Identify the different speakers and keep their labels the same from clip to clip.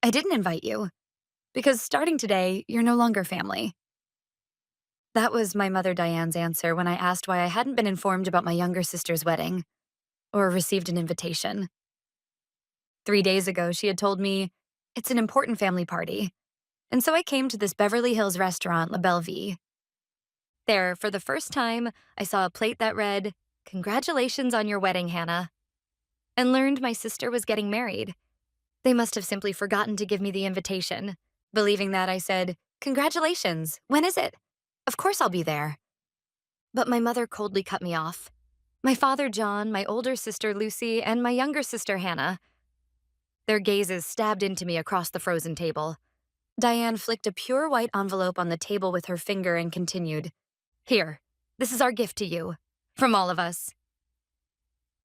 Speaker 1: I didn't invite you, because starting today, you're no longer family. That was my mother Diane's answer when I asked why I hadn't been informed about my younger sister's wedding, or received an invitation. 3 days ago, she had told me, it's an important family party, and so I came to this Beverly Hills restaurant, La Belle Vie. There, for the first time, I saw a plate that read, "Congratulations on your wedding, Hannah," and learned my sister was getting married. They must have simply forgotten to give me the invitation. Believing that, I said, "Congratulations, when is it? Of course I'll be there." But my mother coldly cut me off. My father, John, my older sister, Lucy, and my younger sister, Hannah. Their gazes stabbed into me across the frozen table. Diane flicked a pure white envelope on the table with her finger and continued, "Here, this is our gift to you, from all of us."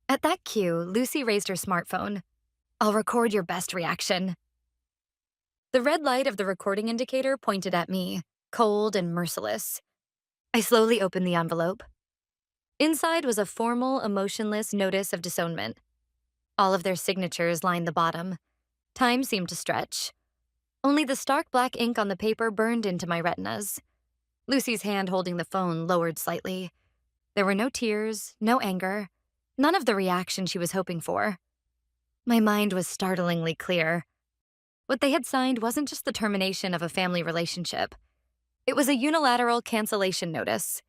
Speaker 1: At that cue, Lucy raised her smartphone. "I'll record your best reaction." The red light of the recording indicator pointed at me, cold and merciless. I slowly opened the envelope. Inside was a formal, emotionless notice of disownment. All of their signatures lined the bottom. Time seemed to stretch. Only the stark black ink on the paper burned into my retinas. Lucy's hand holding the phone lowered slightly. There were no tears, no anger, none of the reaction she was hoping for. My mind was startlingly clear. What they had signed wasn't just the termination of a family relationship. It was a unilateral cancellation notice.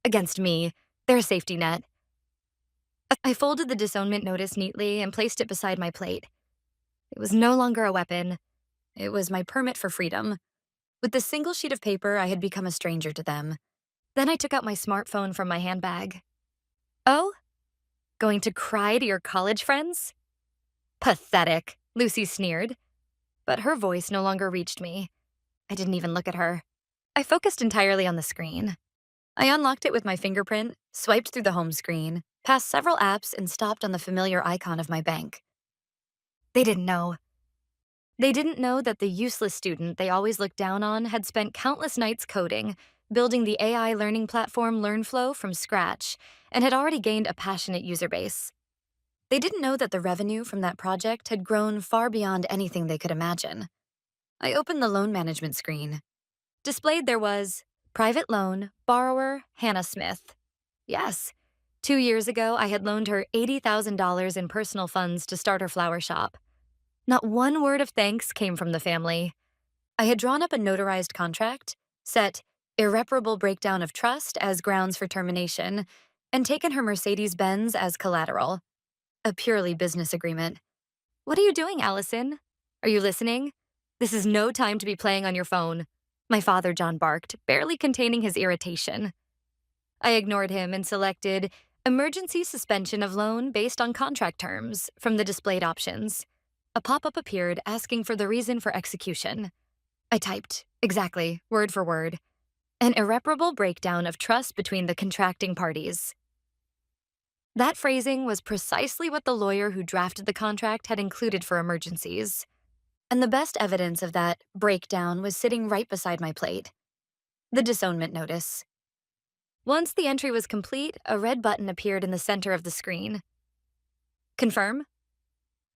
Speaker 1: Against me, their safety net. I folded the disownment notice neatly and placed it beside my plate. It was no longer a weapon. It was my permit for freedom. With the single sheet of paper, I had become a stranger to them. Then I took out my smartphone from my handbag. "Oh? Going to cry to your college friends?" "Pathetic," Lucy sneered. But her voice no longer reached me. I didn't even look at her. I focused entirely on the screen. I unlocked it with my fingerprint, swiped through the home screen, passed several apps, and stopped on the familiar icon of my bank. They didn't know. They didn't know that the useless student they always looked down on had spent countless nights coding, building the AI learning platform LearnFlow from scratch, and had already gained a passionate user base. They didn't know that the revenue from that project had grown far beyond anything they could imagine. I opened the loan management screen. Displayed there was, private loan, borrower, Hannah Smith. Yes, 2 years ago I had loaned her $80,000 in personal funds to start her flower shop. Not one word of thanks came from the family. I had drawn up a notarized contract, set irreparable breakdown of trust as grounds for termination, and taken her Mercedes-Benz as collateral. A purely business agreement. "What are you doing, Allison? Are you listening? This is no time to be playing on your phone," my father, John, barked, barely containing his irritation. I ignored him and selected emergency suspension of loan based on contract terms from the displayed options. A pop-up appeared asking for the reason for execution. I typed, exactly, word for word, an irreparable breakdown of trust between the contracting parties. That phrasing was precisely what the lawyer who drafted the contract had included for emergencies. And the best evidence of that breakdown was sitting right beside my plate. The disownment notice. Once the entry was complete, a red button appeared in the center of the screen. Confirm?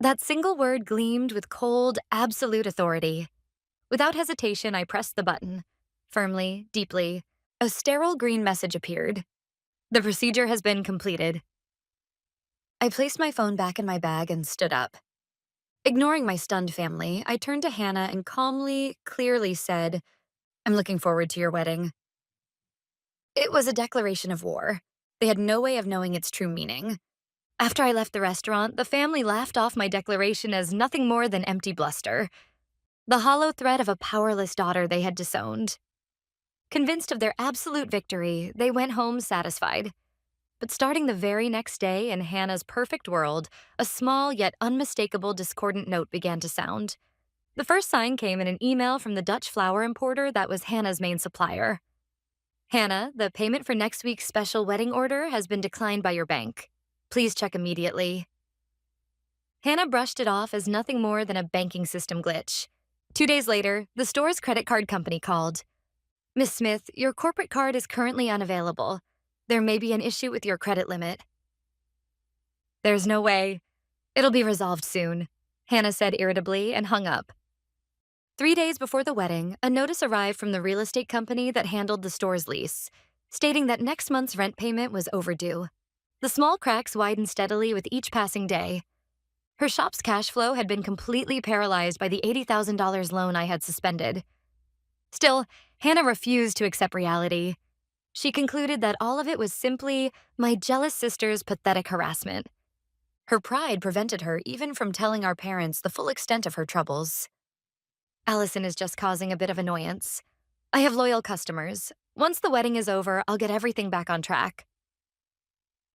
Speaker 1: That single word gleamed with cold, absolute authority. Without hesitation, I pressed the button. Firmly, deeply, a sterile green message appeared. The procedure has been completed. I placed my phone back in my bag and stood up. Ignoring my stunned family, I turned to Hannah and calmly, clearly said, "I'm looking forward to your wedding." It was a declaration of war. They had no way of knowing its true meaning. After I left the restaurant, the family laughed off my declaration as nothing more than empty bluster. The hollow threat of a powerless daughter they had disowned. Convinced of their absolute victory, they went home satisfied. But starting the very next day in Hannah's perfect world, a small yet unmistakable discordant note began to sound. The first sign came in an email from the Dutch flower importer that was Hannah's main supplier. "Hannah, the payment for next week's special wedding order has been declined by your bank. Please check immediately." Hannah brushed it off as nothing more than a banking system glitch. 2 days later, the store's credit card company called. "Miss Smith, your corporate card is currently unavailable. There may be an issue with your credit limit." "There's no way. It'll be resolved soon," Hannah said irritably and hung up. 3 days before the wedding, a notice arrived from the real estate company that handled the store's lease, stating that next month's rent payment was overdue. The small cracks widened steadily with each passing day. Her shop's cash flow had been completely paralyzed by the $80,000 loan I had suspended. Still, Hannah refused to accept reality. She concluded that all of it was simply my jealous sister's pathetic harassment. Her pride prevented her even from telling our parents the full extent of her troubles. Allison is just causing a bit of annoyance. I have loyal customers. Once the wedding is over, I'll get everything back on track.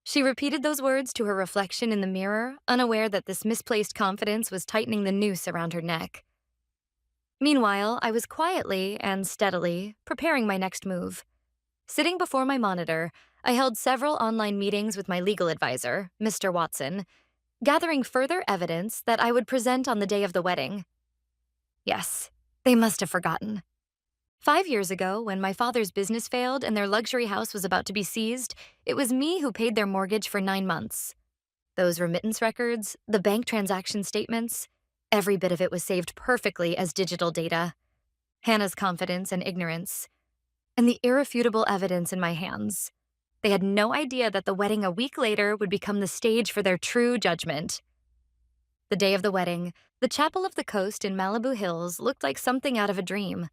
Speaker 1: She repeated those words to her reflection in the mirror, unaware that this misplaced confidence was tightening the noose around her neck. Meanwhile, I was quietly and steadily preparing my next move. Sitting before my monitor, I held several online meetings with my legal advisor, Mr. Watson, gathering further evidence that I would present on the day of the wedding. Yes, they must have forgotten. 5 years ago, when my father's business failed and their luxury house was about to be seized, it was me who paid their mortgage for 9 months. Those remittance records, the bank transaction statements, every bit of it was saved perfectly as digital data. Hannah's confidence and ignorance, and the irrefutable evidence in my hands. They had no idea that the wedding a week later would become the stage for their true judgment. The day of the wedding, the chapel of the coast in Malibu Hills looked like something out of a dream.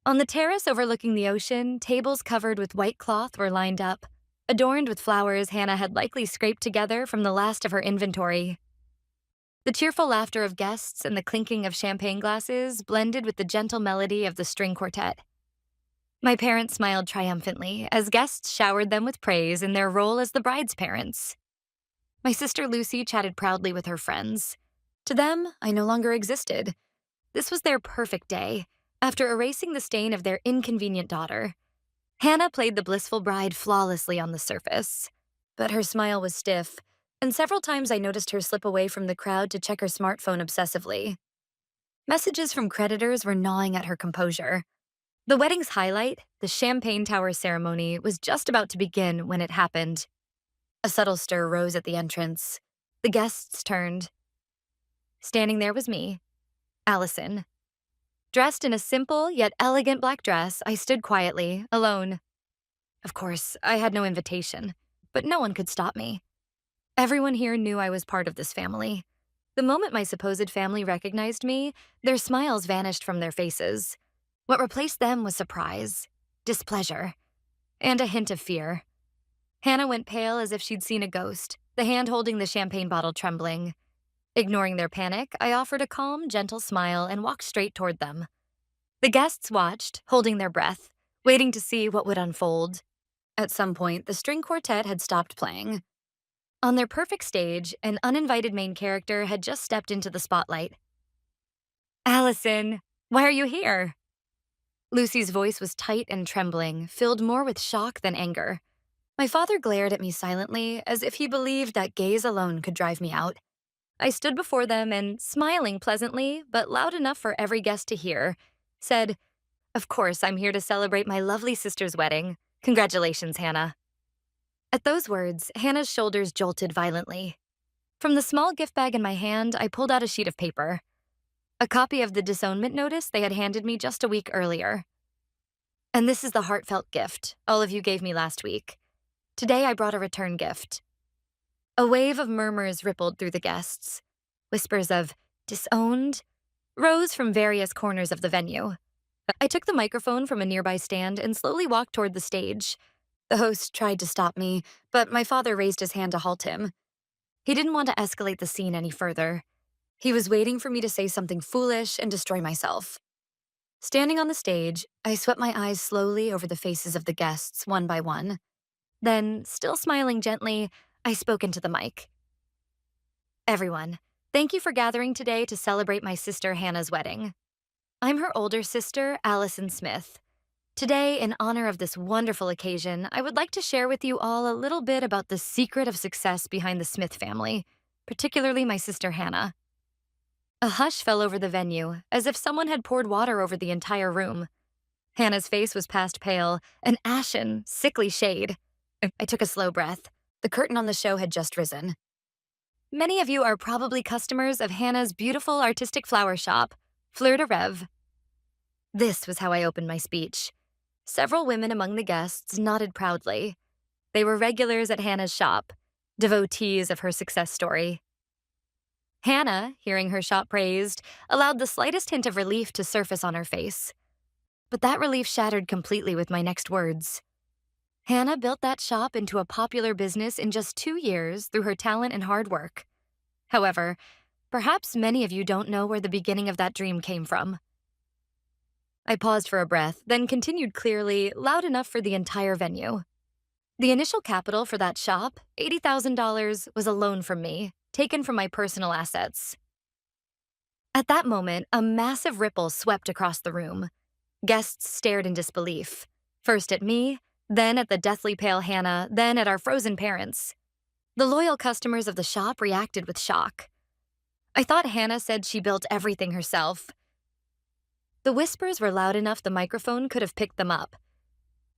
Speaker 1: On the terrace overlooking the ocean, tables covered with white cloth were lined up, adorned with flowers Hannah had likely scraped together from the last of her inventory. The cheerful laughter of guests and the clinking of champagne glasses blended with the gentle melody of the string quartet. My parents smiled triumphantly as guests showered them with praise in their role as the bride's parents. My sister Lucy chatted proudly with her friends. To them, I no longer existed. This was their perfect day, after erasing the stain of their inconvenient daughter. Hannah played the blissful bride flawlessly on the surface, but her smile was stiff, and several times I noticed her slip away from the crowd to check her smartphone obsessively. Messages from creditors were gnawing at her composure. The wedding's highlight, the champagne tower ceremony, was just about to begin when it happened. A subtle stir rose at the entrance. The guests turned. Standing there was me, Allison. Dressed in a simple yet elegant black dress, I stood quietly, alone. Of course, I had no invitation, but no one could stop me. Everyone here knew I was part of this family. The moment my supposed family recognized me, their smiles vanished from their faces. What replaced them was surprise, displeasure, and a hint of fear. Hannah went pale as if she'd seen a ghost, the hand holding the champagne bottle trembling. Ignoring their panic, I offered a calm, gentle smile and walked straight toward them. The guests watched, holding their breath, waiting to see what would unfold. At some point, the string quartet had stopped playing. On their perfect stage, an uninvited main character had just stepped into the spotlight. "Allison, why are you here?" Lucy's voice was tight and trembling, filled more with shock than anger. My father glared at me silently, as if he believed that gaze alone could drive me out. I stood before them and, smiling pleasantly, but loud enough for every guest to hear, said, "Of course, I'm here to celebrate my lovely sister's wedding. Congratulations, Hannah." At those words, Hannah's shoulders jolted violently. From the small gift bag in my hand, I pulled out a sheet of paper. A copy of the disownment notice they had handed me just a week earlier. "And this is the heartfelt gift all of you gave me last week. Today I brought a return gift." A wave of murmurs rippled through the guests. Whispers of "disowned" rose from various corners of the venue. I took the microphone from a nearby stand and slowly walked toward the stage. The host tried to stop me, but my father raised his hand to halt him. He didn't want to escalate the scene any further. He was waiting for me to say something foolish and destroy myself. Standing on the stage, I swept my eyes slowly over the faces of the guests, one by one. Then, still smiling gently, I spoke into the mic. "Everyone, thank you for gathering today to celebrate my sister Hannah's wedding. I'm her older sister, Allison Smith. Today, in honor of this wonderful occasion, I would like to share with you all a little bit about the secret of success behind the Smith family, particularly my sister Hannah." A hush fell over the venue, as if someone had poured water over the entire room. Hannah's face was past pale, an ashen, sickly shade. I took a slow breath. The curtain on the show had just risen. "Many of you are probably customers of Hannah's beautiful artistic flower shop, Fleur de Rêve. This was how I opened my speech. Several women among the guests nodded proudly. They were regulars at Hannah's shop, devotees of her success story. Hannah, hearing her shop praised, allowed the slightest hint of relief to surface on her face. But that relief shattered completely with my next words. Hannah built that shop into a popular business in just 2 years through her talent and hard work. However, perhaps many of you don't know where the beginning of that dream came from. I paused for a breath, then continued clearly, loud enough for the entire venue. The initial capital for that shop, $80,000, was a loan from me, taken from my personal assets. At that moment, a massive ripple swept across the room. Guests stared in disbelief, first at me, then at the deathly pale Hannah, then at our frozen parents. The loyal customers of the shop reacted with shock. I thought Hannah said she built everything herself. The whispers were loud enough the microphone could have picked them up.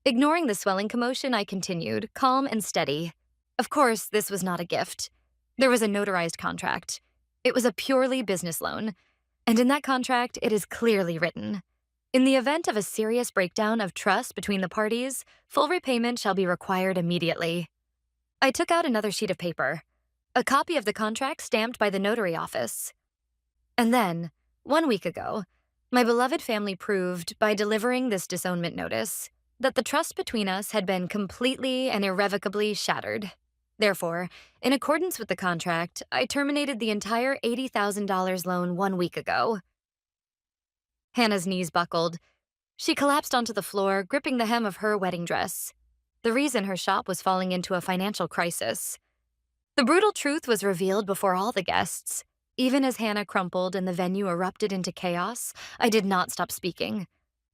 Speaker 1: Ignoring the swelling commotion, I continued, calm and steady. Of course, this was not a gift. There was a notarized contract. It was a purely business loan. And in that contract, it is clearly written: in the event of a serious breakdown of trust between the parties, full repayment shall be required immediately. I took out another sheet of paper, a copy of the contract stamped by the notary office. And then, 1 week ago, my beloved family proved, by delivering this disownment notice, that the trust between us had been completely and irrevocably shattered. Therefore, in accordance with the contract, I terminated the entire $80,000 loan 1 week ago. Hannah's knees buckled. She collapsed onto the floor, gripping the hem of her wedding dress. The reason her shop was falling into a financial crisis. The brutal truth was revealed before all the guests. Even as Hannah crumpled and the venue erupted into chaos, I did not stop speaking.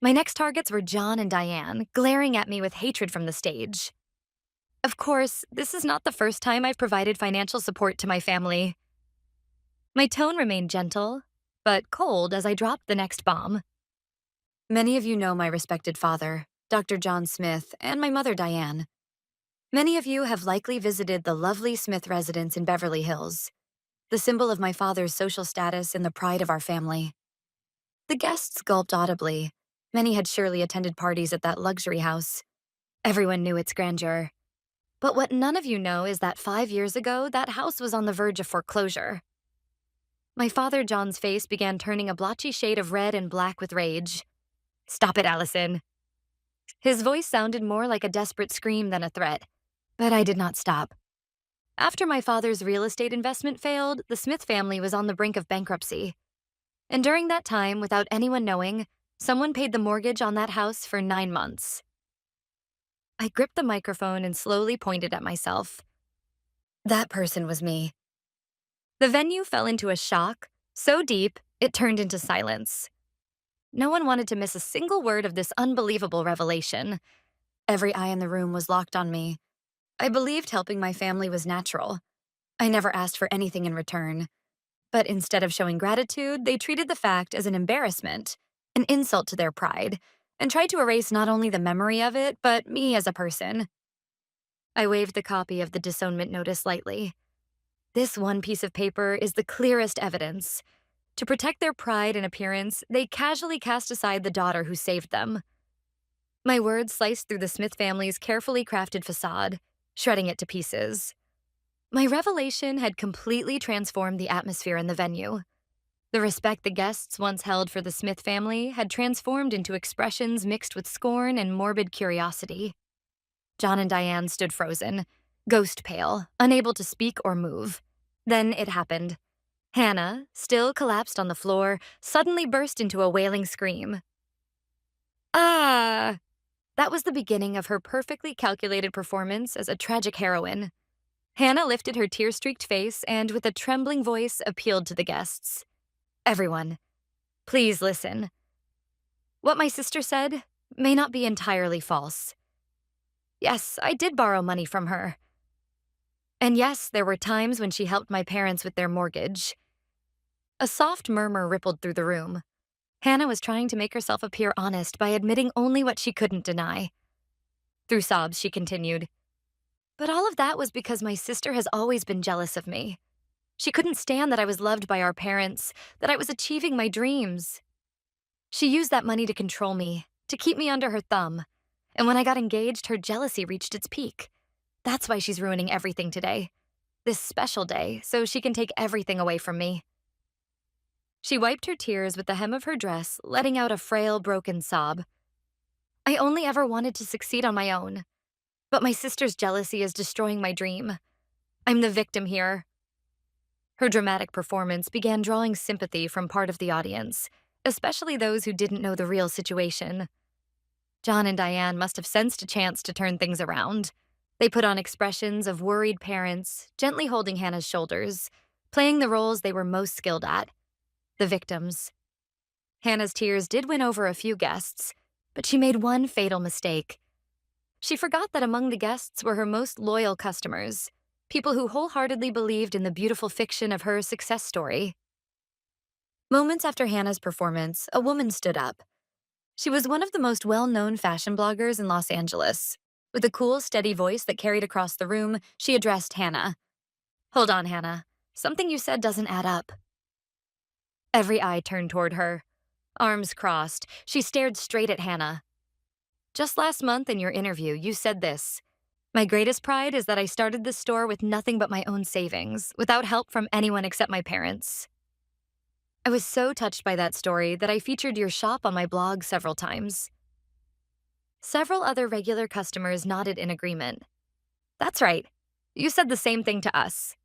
Speaker 1: My next targets were John and Diane, glaring at me with hatred from the stage. Of course, this is not the first time I've provided financial support to my family. My tone remained gentle, but cold as I dropped the next bomb. Many of you know my respected father, Dr. John Smith, and my mother, Diane. Many of you have likely visited the lovely Smith residence in Beverly Hills, the symbol of my father's social status and the pride of our family. The guests gulped audibly. Many had surely attended parties at that luxury house. Everyone knew its grandeur. But what none of you know is that 5 years ago, that house was on the verge of foreclosure. My father John's face began turning a blotchy shade of red and black with rage. "Stop it, Allison." His voice sounded more like a desperate scream than a threat, but I did not stop. After my father's real estate investment failed, the Smith family was on the brink of bankruptcy. And during that time, without anyone knowing, someone paid the mortgage on that house for 9 months. I gripped the microphone and slowly pointed at myself. That person was me. The venue fell into a shock, so deep, it turned into silence. No one wanted to miss a single word of this unbelievable revelation. Every eye in the room was locked on me. I believed helping my family was natural. I never asked for anything in return. But instead of showing gratitude, they treated the fact as an embarrassment, an insult to their pride, and tried to erase not only the memory of it, but me as a person. I waved the copy of the disownment notice lightly. This one piece of paper is the clearest evidence. To protect their pride and appearance, they casually cast aside the daughter who saved them. My words sliced through the Smith family's carefully crafted facade, shredding it to pieces. My revelation had completely transformed the atmosphere in the venue. The respect the guests once held for the Smith family had transformed into expressions mixed with scorn and morbid curiosity. John and Diane stood frozen, ghost pale, unable to speak or move. Then it happened. Hannah, still collapsed on the floor, suddenly burst into a wailing scream. Ah! That was the beginning of her perfectly calculated performance as a tragic heroine. Hannah lifted her tear-streaked face and, with a trembling voice, appealed to the guests. Everyone, please listen. What my sister said may not be entirely false. Yes, I did borrow money from her. And yes, there were times when she helped my parents with their mortgage. A soft murmur rippled through the room. Hannah was trying to make herself appear honest by admitting only what she couldn't deny. Through sobs, she continued, "But all of that was because my sister has always been jealous of me. She couldn't stand that I was loved by our parents, that I was achieving my dreams." She used that money to control me, to keep me under her thumb. And when I got engaged, her jealousy reached its peak. That's why she's ruining everything today. This special day, so she can take everything away from me. She wiped her tears with the hem of her dress, letting out a frail, broken sob. I only ever wanted to succeed on my own. But my sister's jealousy is destroying my dream. I'm the victim here. Her dramatic performance began drawing sympathy from part of the audience, especially those who didn't know the real situation. John and Diane must have sensed a chance to turn things around. They put on expressions of worried parents, gently holding Hannah's shoulders, playing the roles they were most skilled at, the victims. Hannah's tears did win over a few guests, but she made one fatal mistake. She forgot that among the guests were her most loyal customers, people who wholeheartedly believed in the beautiful fiction of her success story. Moments after Hannah's performance, a woman stood up. She was one of the most well-known fashion bloggers in Los Angeles. With a cool, steady voice that carried across the room, she addressed Hannah. "Hold on, Hannah. Something you said doesn't add up." Every eye turned toward her. Arms crossed, she stared straight at Hannah. "Just last month in your interview, you said this. My greatest pride is that I started this store with nothing but my own savings, without help from anyone except my parents." I was so touched by that story that I featured your shop on my blog several times. Several other regular customers nodded in agreement. "That's right. You said the same thing to us.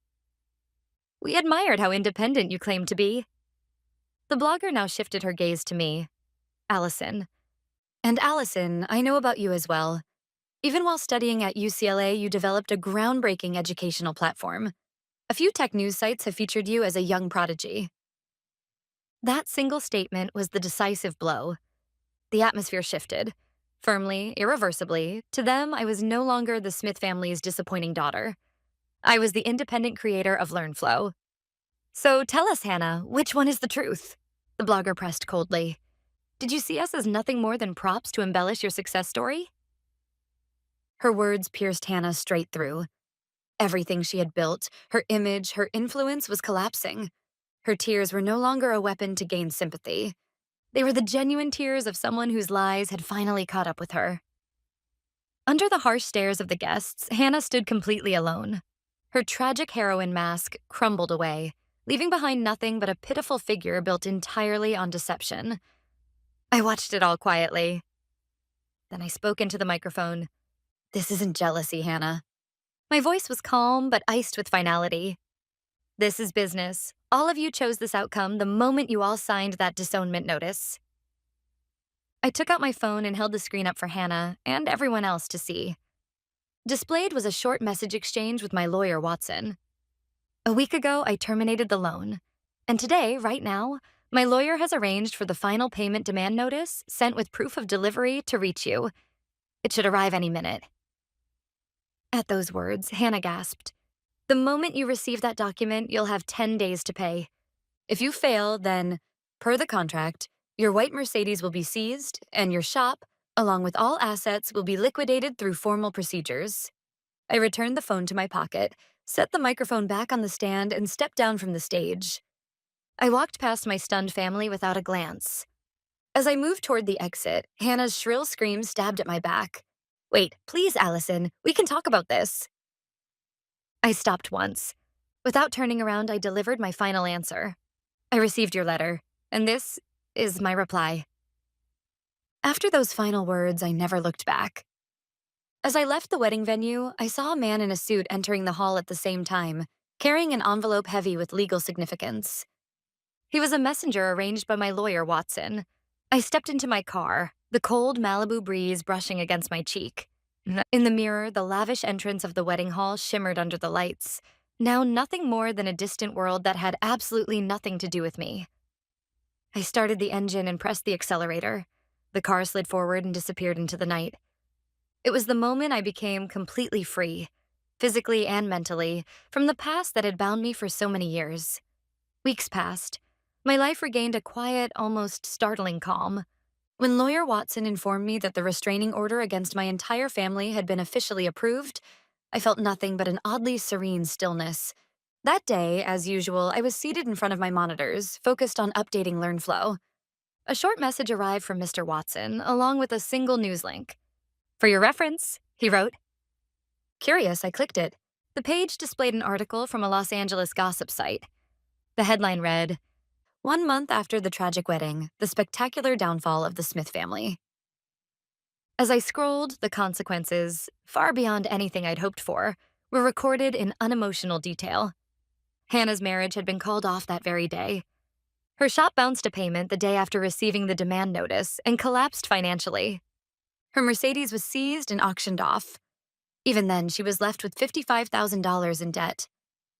Speaker 1: We admired how independent you claimed to be." The blogger now shifted her gaze to me. "Allison. And Allison, I know about you as well. Even while studying at UCLA, you developed a groundbreaking educational platform. A few tech news sites have featured you as a young prodigy." That single statement was the decisive blow. The atmosphere shifted. Firmly, irreversibly, to them, I was no longer the Smith family's disappointing daughter. I was the independent creator of LearnFlow. "So tell us, Hannah, which one is the truth?" The blogger pressed coldly. "Did you see us as nothing more than props to embellish your success story?" Her words pierced Hannah straight through. Everything she had built, her image, her influence was collapsing. Her tears were no longer a weapon to gain sympathy. They were the genuine tears of someone whose lies had finally caught up with her. Under the harsh stares of the guests, Hannah stood completely alone. Her tragic heroine mask crumbled away, leaving behind nothing but a pitiful figure built entirely on deception. I watched it all quietly. Then I spoke into the microphone. "This isn't jealousy, Hannah." My voice was calm but iced with finality. "This is business. All of you chose this outcome the moment you all signed that disownment notice." I took out my phone and held the screen up for Hannah and everyone else to see. Displayed was a short message exchange with my lawyer, Watson. A week ago, I terminated the loan. And today, right now, my lawyer has arranged for the final payment demand notice sent with proof of delivery to reach you. It should arrive any minute. At those words, Hannah gasped. "The moment you receive that document, you'll have 10 days to pay. If you fail, then, per the contract, your white Mercedes will be seized, and your shop, along with all assets, will be liquidated through formal procedures." I returned the phone to my pocket, set the microphone back on the stand, and stepped down from the stage. I walked past my stunned family without a glance. As I moved toward the exit, Hannah's shrill scream stabbed at my back. "Wait, please, Allison, we can talk about this." I stopped once. Without turning around, I delivered my final answer. "I received your letter, and this is my reply." After those final words, I never looked back. As I left the wedding venue, I saw a man in a suit entering the hall at the same time, carrying an envelope heavy with legal significance. He was a messenger arranged by my lawyer, Watson. I stepped into my car, the cold Malibu breeze brushing against my cheek. In the mirror, the lavish entrance of the wedding hall shimmered under the lights, now nothing more than a distant world that had absolutely nothing to do with me. I started the engine and pressed the accelerator. The car slid forward and disappeared into the night. It was the moment I became completely free, physically and mentally, from the past that had bound me for so many years. Weeks passed. My life regained a quiet, almost startling calm. When lawyer Watson informed me that the restraining order against my entire family had been officially approved, I felt nothing but an oddly serene stillness. That day, as usual, I was seated in front of my monitors, focused on updating LearnFlow. A short message arrived from Mr. Watson, along with a single news link. For your reference, he wrote. Curious, I clicked it. The page displayed an article from a Los Angeles gossip site. The headline read, "One month after the tragic wedding, the spectacular downfall of the Smith family." As I scrolled, the consequences, far beyond anything I'd hoped for, were recorded in unemotional detail. Hannah's marriage had been called off that very day. Her shop bounced a payment the day after receiving the demand notice and collapsed financially. Her Mercedes was seized and auctioned off. Even then, she was left with $55,000 in debt.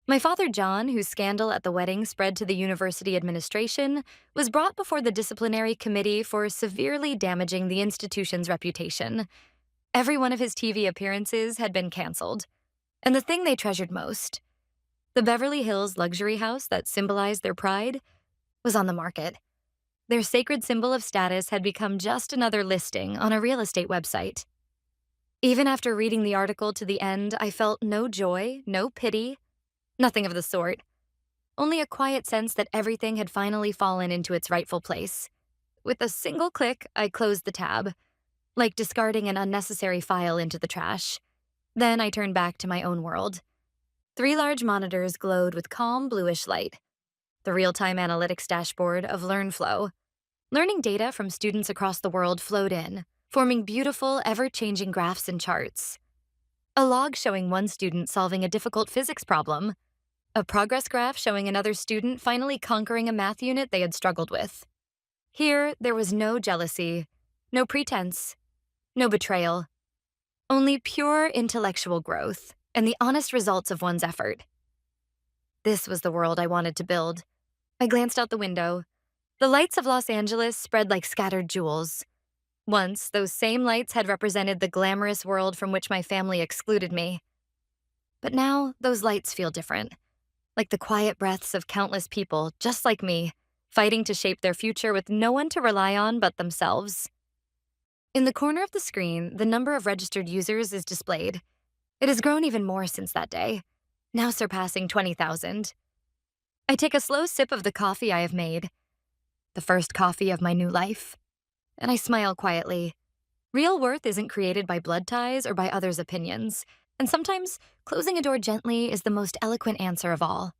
Speaker 1: My father, John, whose scandal at the wedding spread to the university administration, was brought before the disciplinary committee for severely damaging the institution's reputation. Every one of his TV appearances had been canceled. And the thing they treasured most, the Beverly Hills luxury house that symbolized their pride, was on the market. Their sacred symbol of status had become just another listing on a real estate website. Even after reading the article to the end, I felt no joy, no pity, nothing of the sort. Only a quiet sense that everything had finally fallen into its rightful place. With a single click, I closed the tab, like discarding an unnecessary file into the trash. Then I turned back to my own world. 3 large monitors glowed with calm bluish light. The real-time analytics dashboard of LearnFlow. Learning data from students across the world flowed in, forming beautiful, ever-changing graphs and charts. A log showing one student solving a difficult physics problem. A progress graph showing another student finally conquering a math unit they had struggled with. Here, there was no jealousy, no pretense, no betrayal. Only pure intellectual growth and the honest results of one's effort. This was the world I wanted to build. I glanced out the window. The lights of Los Angeles spread like scattered jewels. Once, those same lights had represented the glamorous world from which my family excluded me. But now, those lights feel different, like the quiet breaths of countless people just like me, fighting to shape their future with no one to rely on but themselves. In the corner of the screen, the number of registered users is displayed. It has grown even more since that day, now surpassing 20,000. I take a slow sip of the coffee I have made, the first coffee of my new life, and I smile quietly. Real worth isn't created by blood ties or by others' opinions, and sometimes closing a door gently is the most eloquent answer of all.